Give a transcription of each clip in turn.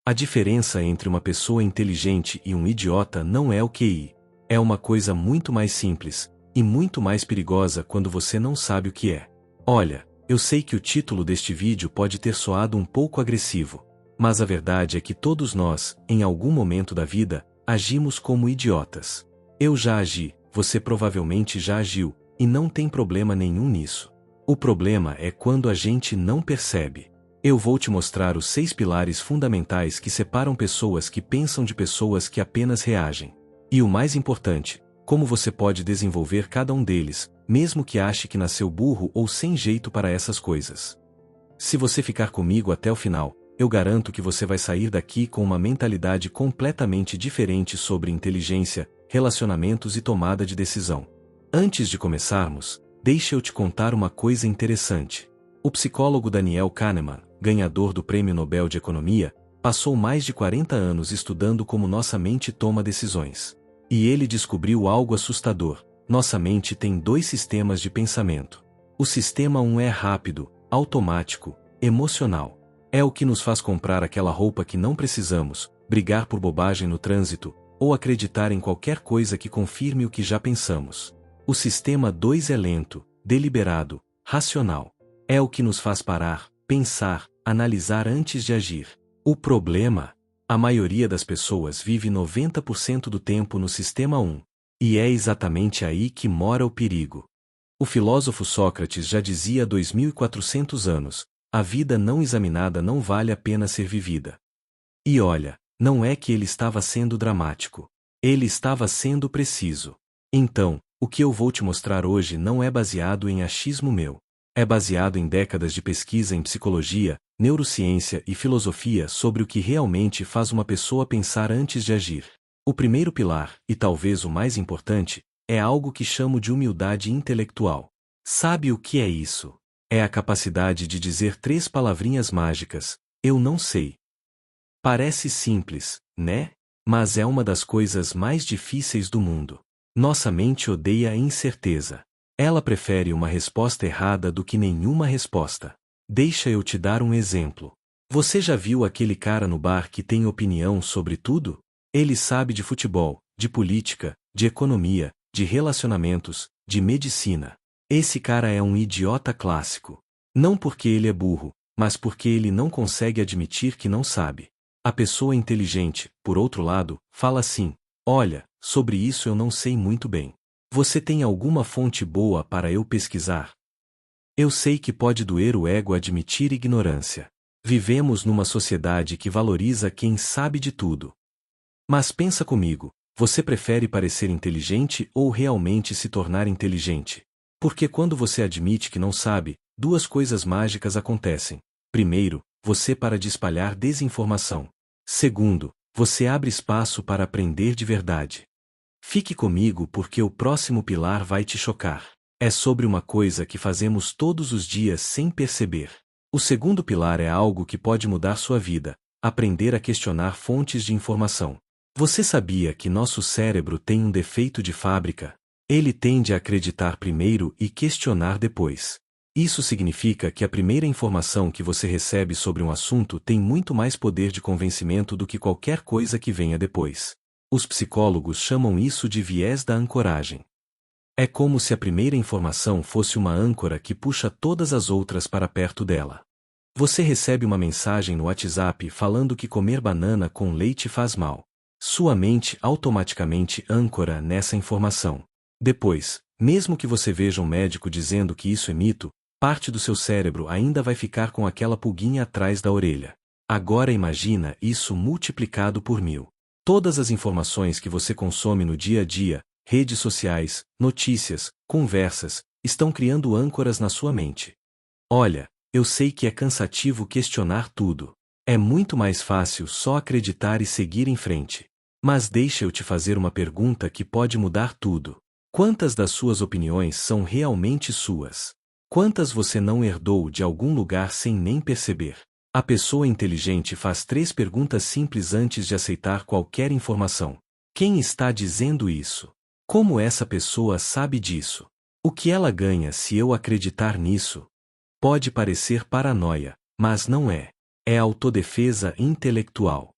A diferença entre uma pessoa inteligente e um idiota não é o QI. É uma coisa muito mais simples, e muito mais perigosa quando você não sabe o que é. Olha, eu sei que o título deste vídeo pode ter soado um pouco agressivo, mas a verdade é que todos nós, em algum momento da vida, agimos como idiotas. Eu já agi, você provavelmente já agiu, e não tem problema nenhum nisso. O problema é quando a gente não percebe. Eu vou te mostrar os 6 pilares fundamentais que separam pessoas que pensam de pessoas que apenas reagem. E o mais importante, como você pode desenvolver cada um deles, mesmo que ache que nasceu burro ou sem jeito para essas coisas. Se você ficar comigo até o final, eu garanto que você vai sair daqui com uma mentalidade completamente diferente sobre inteligência, relacionamentos e tomada de decisão. Antes de começarmos, deixa eu te contar uma coisa interessante. O psicólogo Daniel Kahneman, ganhador do Prêmio Nobel de Economia, passou mais de 40 anos estudando como nossa mente toma decisões. E ele descobriu algo assustador: nossa mente tem 2 sistemas de pensamento. O sistema 1 é rápido, automático, emocional. É o que nos faz comprar aquela roupa que não precisamos, brigar por bobagem no trânsito, ou acreditar em qualquer coisa que confirme o que já pensamos. O sistema 2 é lento, deliberado, racional. É o que nos faz parar, pensar, analisar antes de agir. O problema? A maioria das pessoas vive 90% do tempo no sistema 1. E é exatamente aí que mora o perigo. O filósofo Sócrates já dizia há 2400 anos: a vida não examinada não vale a pena ser vivida. E olha, não é que ele estava sendo dramático. Ele estava sendo preciso. Então, o que eu vou te mostrar hoje não é baseado em achismo meu. É baseado em décadas de pesquisa em psicologia, neurociência e filosofia sobre o que realmente faz uma pessoa pensar antes de agir. O primeiro pilar, e talvez o mais importante, é algo que chamo de humildade intelectual. Sabe o que é isso? É a capacidade de dizer 3 palavrinhas mágicas: eu não sei. Parece simples, né? Mas é uma das coisas mais difíceis do mundo. Nossa mente odeia a incerteza. Ela prefere uma resposta errada do que nenhuma resposta. Deixa eu te dar um exemplo. Você já viu aquele cara no bar que tem opinião sobre tudo? Ele sabe de futebol, de política, de economia, de relacionamentos, de medicina. Esse cara é um idiota clássico. Não porque ele é burro, mas porque ele não consegue admitir que não sabe. A pessoa inteligente, por outro lado, fala assim: olha, sobre isso eu não sei muito bem. Você tem alguma fonte boa para eu pesquisar? Eu sei que pode doer o ego admitir ignorância. Vivemos numa sociedade que valoriza quem sabe de tudo. Mas pensa comigo, você prefere parecer inteligente ou realmente se tornar inteligente? Porque quando você admite que não sabe, 2 coisas mágicas acontecem. Primeiro, você para de espalhar desinformação. Segundo, você abre espaço para aprender de verdade. Fique comigo porque o próximo pilar vai te chocar. É sobre uma coisa que fazemos todos os dias sem perceber. O segundo pilar é algo que pode mudar sua vida: aprender a questionar fontes de informação. Você sabia que nosso cérebro tem um defeito de fábrica? Ele tende a acreditar primeiro e questionar depois. Isso significa que a primeira informação que você recebe sobre um assunto tem muito mais poder de convencimento do que qualquer coisa que venha depois. Os psicólogos chamam isso de viés da ancoragem. É como se a primeira informação fosse uma âncora que puxa todas as outras para perto dela. Você recebe uma mensagem no WhatsApp falando que comer banana com leite faz mal. Sua mente automaticamente âncora nessa informação. Depois, mesmo que você veja um médico dizendo que isso é mito, parte do seu cérebro ainda vai ficar com aquela pulguinha atrás da orelha. Agora imagina isso multiplicado por 1000. Todas as informações que você consome no dia a dia, redes sociais, notícias, conversas, estão criando âncoras na sua mente. Olha, eu sei que é cansativo questionar tudo. É muito mais fácil só acreditar e seguir em frente. Mas deixa eu te fazer uma pergunta que pode mudar tudo. Quantas das suas opiniões são realmente suas? Quantas você não herdou de algum lugar sem nem perceber? A pessoa inteligente faz 3 perguntas simples antes de aceitar qualquer informação. Quem está dizendo isso? Como essa pessoa sabe disso? O que ela ganha se eu acreditar nisso? Pode parecer paranoia, mas não é. É autodefesa intelectual.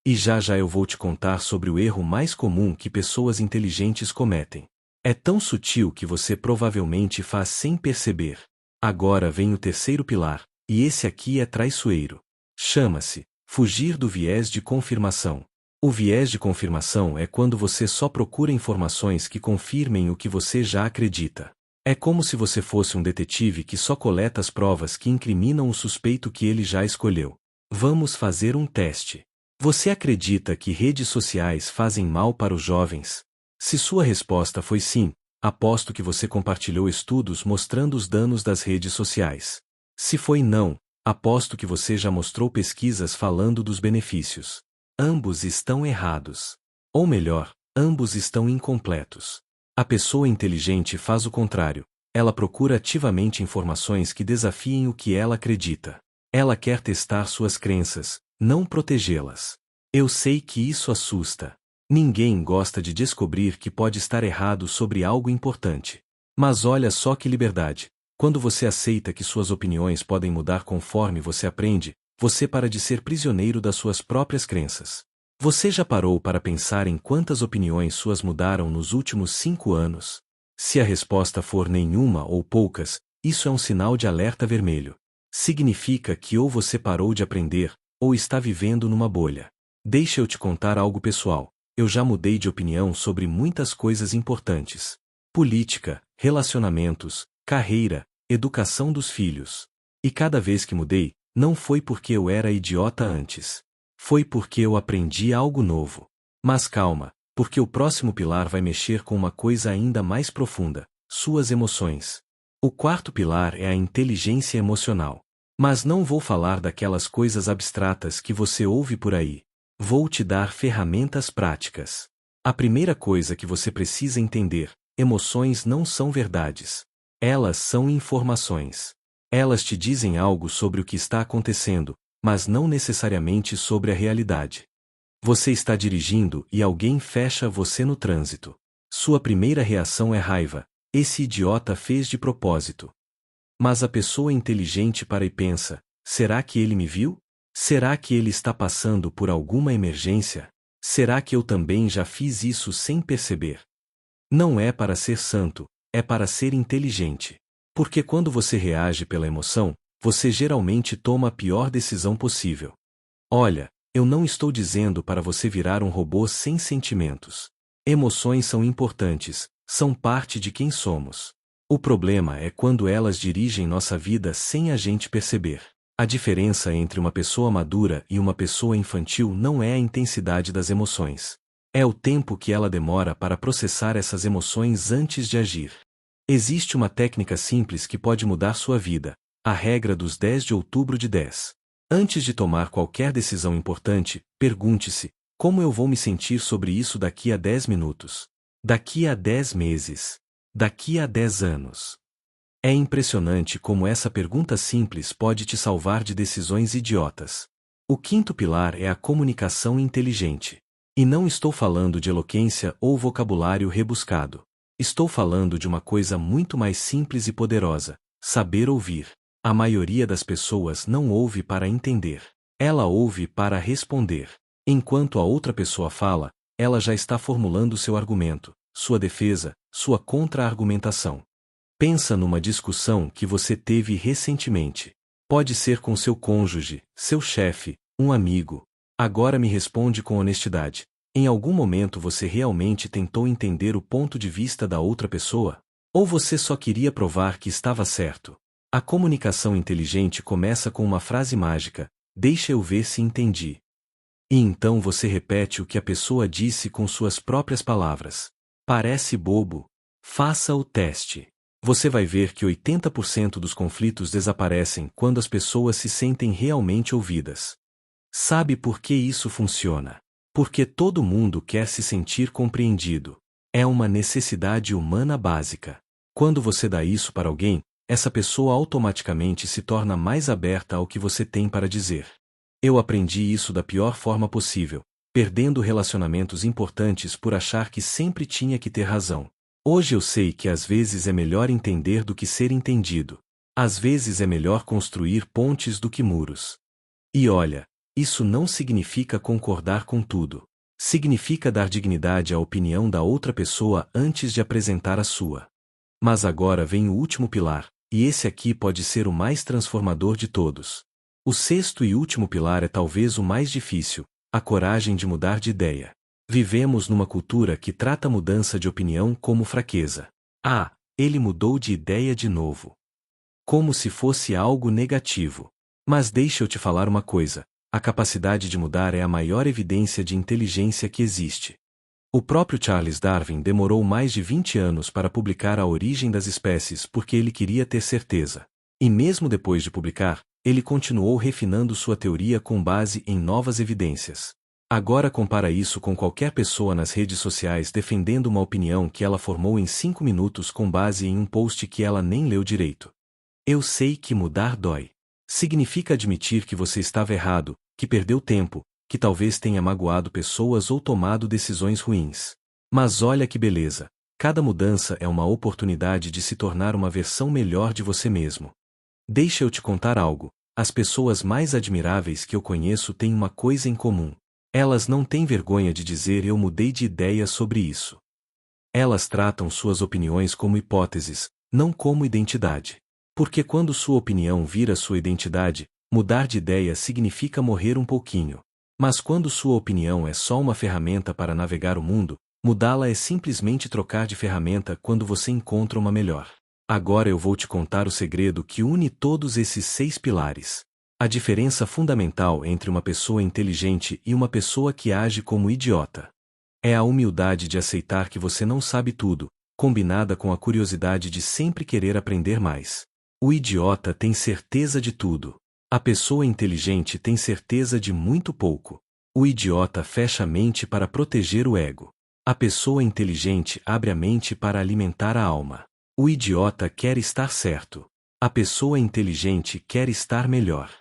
E já já eu vou te contar sobre o erro mais comum que pessoas inteligentes cometem. É tão sutil que você provavelmente faz sem perceber. Agora vem o terceiro pilar, e esse aqui é traiçoeiro. Chama-se fugir do viés de confirmação. O viés de confirmação é quando você só procura informações que confirmem o que você já acredita. É como se você fosse um detetive que só coleta as provas que incriminam o suspeito que ele já escolheu. Vamos fazer um teste. Você acredita que redes sociais fazem mal para os jovens? Se sua resposta foi sim, aposto que você compartilhou estudos mostrando os danos das redes sociais. Se foi não, aposto que você já mostrou pesquisas falando dos benefícios. Ambos estão errados. Ou melhor, ambos estão incompletos. A pessoa inteligente faz o contrário. Ela procura ativamente informações que desafiem o que ela acredita. Ela quer testar suas crenças, não protegê-las. Eu sei que isso assusta. Ninguém gosta de descobrir que pode estar errado sobre algo importante. Mas olha só que liberdade. Quando você aceita que suas opiniões podem mudar conforme você aprende, você para de ser prisioneiro das suas próprias crenças. Você já parou para pensar em quantas opiniões suas mudaram nos últimos 5 anos? Se a resposta for nenhuma ou poucas, isso é um sinal de alerta vermelho. Significa que ou você parou de aprender, ou está vivendo numa bolha. Deixa eu te contar algo pessoal. Eu já mudei de opinião sobre muitas coisas importantes. Política, relacionamentos, carreira, educação dos filhos. E cada vez que mudei, não foi porque eu era idiota antes. Foi porque eu aprendi algo novo. Mas calma, porque o próximo pilar vai mexer com uma coisa ainda mais profunda: suas emoções. O quarto pilar é a inteligência emocional. Mas não vou falar daquelas coisas abstratas que você ouve por aí. Vou te dar ferramentas práticas. A primeira coisa que você precisa entender: emoções não são verdades. Elas são informações. Elas te dizem algo sobre o que está acontecendo, mas não necessariamente sobre a realidade. Você está dirigindo e alguém fecha você no trânsito. Sua primeira reação é raiva. Esse idiota fez de propósito. Mas a pessoa inteligente para e pensa: será que ele me viu? Será que ele está passando por alguma emergência? Será que eu também já fiz isso sem perceber? Não é para ser santo, é para ser inteligente. Porque quando você reage pela emoção, você geralmente toma a pior decisão possível. Olha, eu não estou dizendo para você virar um robô sem sentimentos. Emoções são importantes, são parte de quem somos. O problema é quando elas dirigem nossa vida sem a gente perceber. A diferença entre uma pessoa madura e uma pessoa infantil não é a intensidade das emoções. É o tempo que ela demora para processar essas emoções antes de agir. Existe uma técnica simples que pode mudar sua vida: a regra dos 10 de outubro de 10. Antes de tomar qualquer decisão importante, pergunte-se: como eu vou me sentir sobre isso daqui a 10 minutos? Daqui a 10 meses? Daqui a 10 anos? É impressionante como essa pergunta simples pode te salvar de decisões idiotas. O quinto pilar é a comunicação inteligente. E não estou falando de eloquência ou vocabulário rebuscado. Estou falando de uma coisa muito mais simples e poderosa: saber ouvir. A maioria das pessoas não ouve para entender. Ela ouve para responder. Enquanto a outra pessoa fala, ela já está formulando seu argumento, sua defesa, sua contra-argumentação. Pensa numa discussão que você teve recentemente. Pode ser com seu cônjuge, seu chefe, um amigo. Agora me responde com honestidade: em algum momento você realmente tentou entender o ponto de vista da outra pessoa? Ou você só queria provar que estava certo? A comunicação inteligente começa com uma frase mágica: deixa eu ver se entendi. E então você repete o que a pessoa disse com suas próprias palavras. Parece bobo? Faça o teste. Você vai ver que 80% dos conflitos desaparecem quando as pessoas se sentem realmente ouvidas. Sabe por que isso funciona? Porque todo mundo quer se sentir compreendido. É uma necessidade humana básica. Quando você dá isso para alguém, essa pessoa automaticamente se torna mais aberta ao que você tem para dizer. Eu aprendi isso da pior forma possível, perdendo relacionamentos importantes por achar que sempre tinha que ter razão. Hoje eu sei que às vezes é melhor entender do que ser entendido. Às vezes é melhor construir pontes do que muros. E olha, Isso não significa concordar com tudo. Significa dar dignidade à opinião da outra pessoa antes de apresentar a sua. Mas agora vem o último pilar, e esse aqui pode ser o mais transformador de todos. O sexto e último pilar é talvez o mais difícil, a coragem de mudar de ideia. Vivemos numa cultura que trata a mudança de opinião como fraqueza. Ah, ele mudou de ideia de novo. Como se fosse algo negativo. Mas deixa eu te falar uma coisa. A capacidade de mudar é a maior evidência de inteligência que existe. O próprio Charles Darwin demorou mais de 20 anos para publicar A Origem das Espécies porque ele queria ter certeza. E mesmo depois de publicar, ele continuou refinando sua teoria com base em novas evidências. Agora compara isso com qualquer pessoa nas redes sociais defendendo uma opinião que ela formou em 5 minutos com base em um post que ela nem leu direito. Eu sei que mudar dói. Significa admitir que você estava errado, que perdeu tempo, que talvez tenha magoado pessoas ou tomado decisões ruins. Mas olha que beleza! Cada mudança é uma oportunidade de se tornar uma versão melhor de você mesmo. Deixa eu te contar algo. As pessoas mais admiráveis que eu conheço têm uma coisa em comum. Elas não têm vergonha de dizer eu mudei de ideia sobre isso. Elas tratam suas opiniões como hipóteses, não como identidade. Porque quando sua opinião vira sua identidade, mudar de ideia significa morrer um pouquinho. Mas quando sua opinião é só uma ferramenta para navegar o mundo, mudá-la é simplesmente trocar de ferramenta quando você encontra uma melhor. Agora eu vou te contar o segredo que une todos esses 6 pilares. A diferença fundamental entre uma pessoa inteligente e uma pessoa que age como idiota. É a humildade de aceitar que você não sabe tudo, combinada com a curiosidade de sempre querer aprender mais. O idiota tem certeza de tudo. A pessoa inteligente tem certeza de muito pouco. O idiota fecha a mente para proteger o ego. A pessoa inteligente abre a mente para alimentar a alma. O idiota quer estar certo. A pessoa inteligente quer estar melhor.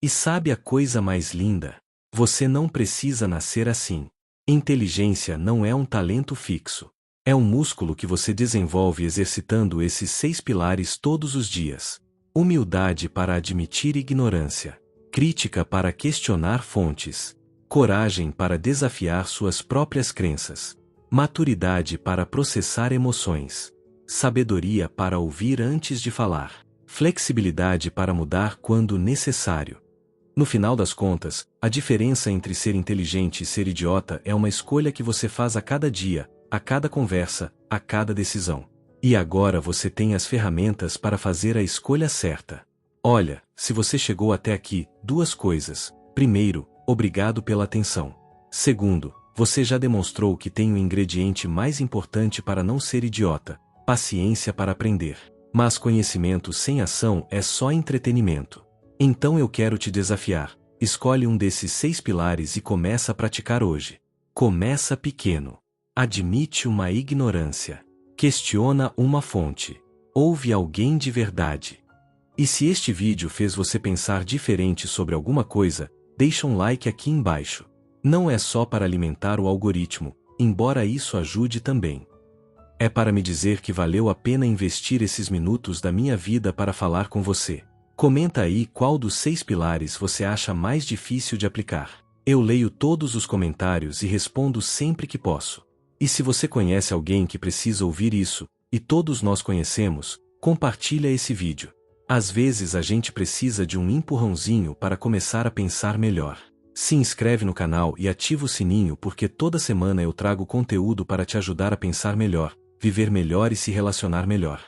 E sabe a coisa mais linda? Você não precisa nascer assim. Inteligência não é um talento fixo. É um músculo que você desenvolve exercitando esses 6 pilares todos os dias. Humildade para admitir ignorância. Crítica para questionar fontes. Coragem para desafiar suas próprias crenças. Maturidade para processar emoções. Sabedoria para ouvir antes de falar. Flexibilidade para mudar quando necessário. No final das contas, a diferença entre ser inteligente e ser idiota é uma escolha que você faz a cada dia, a cada conversa, a cada decisão. E agora você tem as ferramentas para fazer a escolha certa. Olha, se você chegou até aqui, 2 coisas. Primeiro, obrigado pela atenção. Segundo, você já demonstrou que tem o ingrediente mais importante para não ser idiota: paciência para aprender. Mas conhecimento sem ação é só entretenimento. Então eu quero te desafiar. Escolhe um desses 6 pilares e começa a praticar hoje. Começa pequeno. Admite uma ignorância. Questiona uma fonte. Ouve alguém de verdade. E se este vídeo fez você pensar diferente sobre alguma coisa, deixa um like aqui embaixo. Não é só para alimentar o algoritmo, embora isso ajude também. É para me dizer que valeu a pena investir esses minutos da minha vida para falar com você. Comenta aí qual dos 6 pilares você acha mais difícil de aplicar. Eu leio todos os comentários e respondo sempre que posso. E se você conhece alguém que precisa ouvir isso, e todos nós conhecemos, compartilha esse vídeo. Às vezes a gente precisa de um empurrãozinho para começar a pensar melhor. Se inscreve no canal e ativa o sininho porque toda semana eu trago conteúdo para te ajudar a pensar melhor, viver melhor e se relacionar melhor.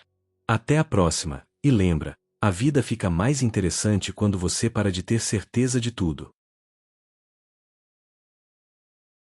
Até a próxima, e lembra, a vida fica mais interessante quando você para de ter certeza de tudo.